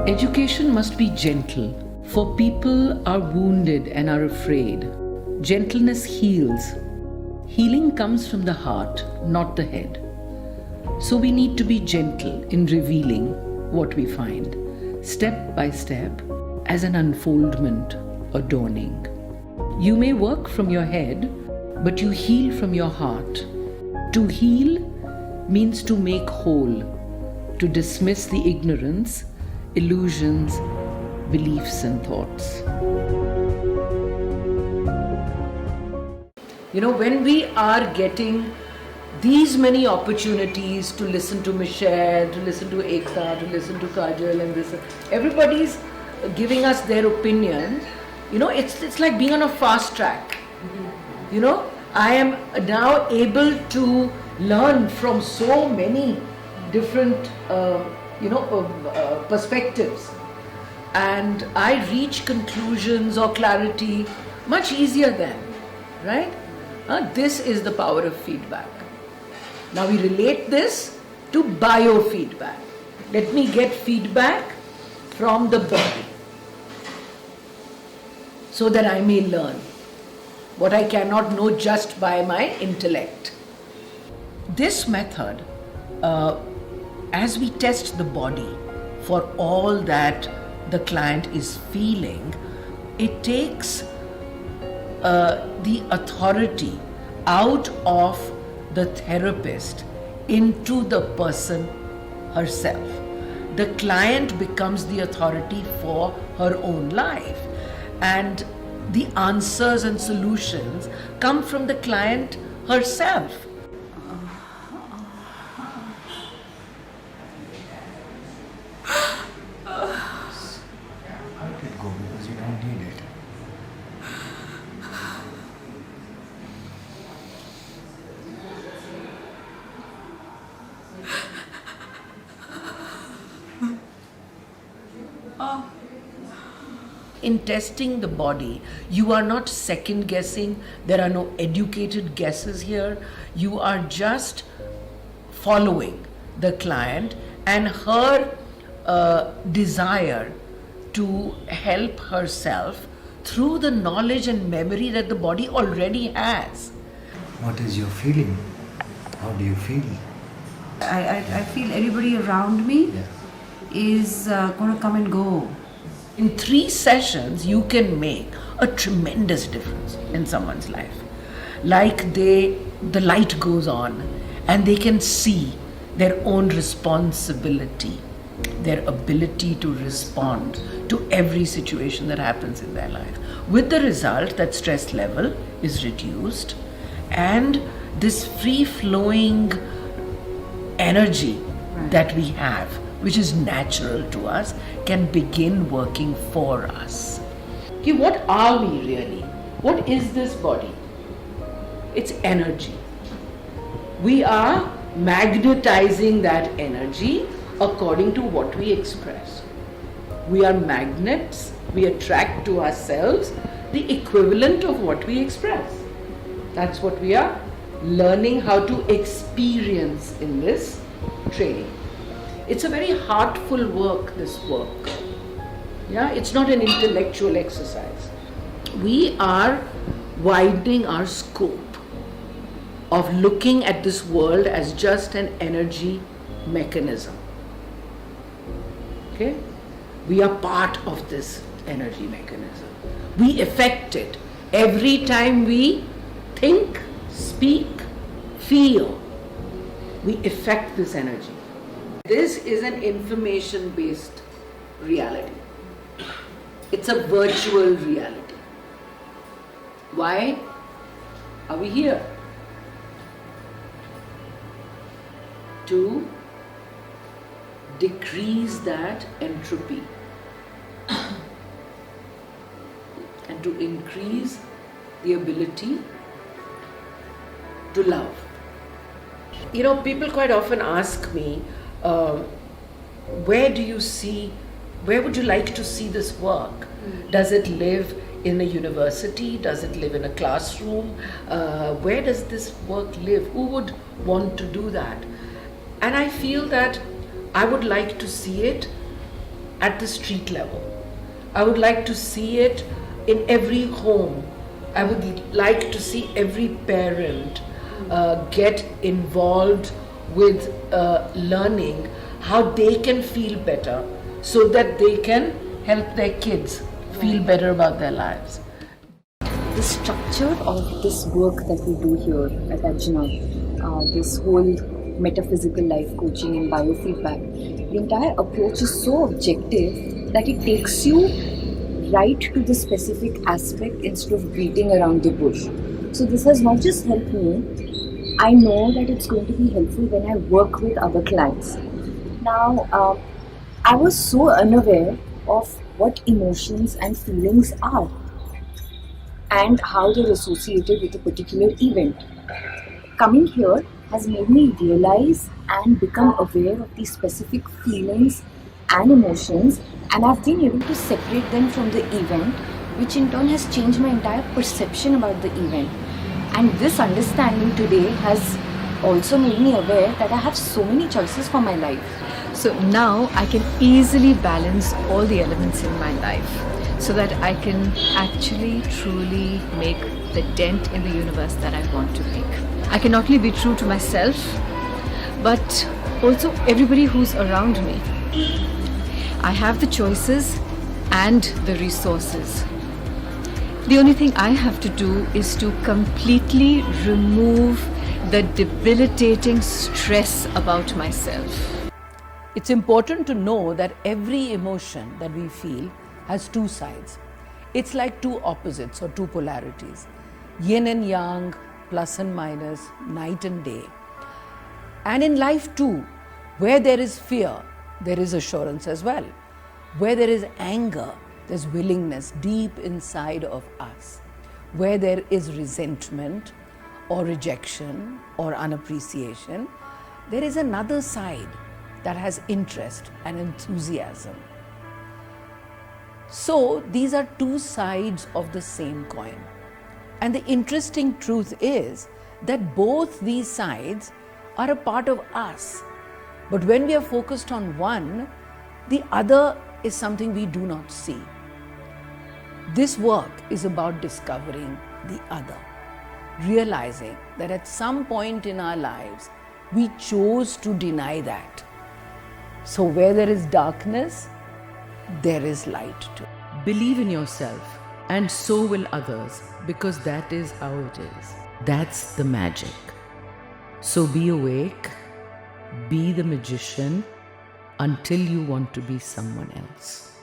Education must be gentle, for people are wounded and are afraid. Gentleness heals. Healing comes from the heart, not the head. So we need to be gentle in revealing what we find, step by step, as an unfoldment or dawning. You may work from your head, but you heal from your heart. To heal means to make whole, to dismiss the ignorance, illusions, beliefs and thoughts. When we are getting these many opportunities to listen to Michelle, to listen to Ekta, to listen to Kajal and this, everybody's giving us their opinion, it's like being on a fast track. I am now able to learn from so many different perspectives, and I reach conclusions or clarity much easier then, right? This is the power of feedback. Now we relate this to biofeedback. Let me get feedback from the body so that I may learn what I cannot know just by my intellect. This method, as we test the body for all that the client is feeling, it takes the authority out of the therapist into the person herself. The client becomes the authority for her own life, and the answers and solutions come from the client herself. Let it go because you don't need it. In testing the body, you are not second guessing. There are no educated guesses here. You are just following the client and her desire to help herself through the knowledge and memory that the body already has. What is your feeling? How do you feel? I feel everybody around me is going to come and go. In 3 sessions, you can make a tremendous difference in someone's life. Like the light goes on and they can see their own responsibility, their ability to respond to every situation that happens in their life. With the result that stress level is reduced and this free-flowing energy that we have, which is natural to us, can begin working for us. Okay, what are we really? What is this body? It's energy. We are magnetizing that energy according to what we express. We are magnets. We attract to ourselves the equivalent of what we express. That's what we are learning how to experience in this training. It's a very heartful work, this work. Yeah, it's not an intellectual exercise. We are widening our scope of looking at this world as just an energy mechanism. Okay? We are part of this energy mechanism. We affect it every time we think, speak, feel. We affect this energy. This is an information-based reality. It's a virtual reality. Why are we here? To decrease that entropy and to increase the ability to love. People quite often ask me, where would you like to see this work? Does it live in a university? Does it live in a classroom? Where does this work live? Who would want to do that? And I feel that I would like to see it at the street level. I would like to see it in every home. I would like to see every parent get involved with learning how they can feel better so that they can help their kids feel better about their lives. The structure of this work that we do here at Ajna, this whole metaphysical life coaching and biofeedback, the entire approach is so objective that it takes you right to the specific aspect instead of beating around the bush. So this has not just helped me, I know that it's going to be helpful when I work with other clients. Now, I was so unaware of what emotions and feelings are and how they're associated with a particular event. Coming here has made me realize and become aware of these specific feelings and emotions, and I've been able to separate them from the event, which in turn has changed my entire perception about the event. And this understanding today has also made me aware that I have so many choices for my life. So now I can easily balance all the elements in my life so that I can actually truly make the dent in the universe that I want to make. I can not only be true to myself, but also everybody who's around me. I have the choices and the resources. The only thing I have to do is to completely remove the debilitating stress about myself. It's important to know that every emotion that we feel has two sides. It's like two opposites or two polarities. Yin and yang, plus and minus, night and day. And in life too, where there is fear, there is assurance as well. Where there is anger, there's willingness deep inside of us. Where there is resentment or rejection or unappreciation, there is another side that has interest and enthusiasm. So these are two sides of the same coin. And the interesting truth is that both these sides are a part of us. But when we are focused on one, the other is something we do not see. This work is about discovering the other, realizing that at some point in our lives, we chose to deny that. So where there is darkness, there is light too. Believe in yourself, and so will others, because that is how it is. That's the magic. So be awake, be the magician until you want to be someone else.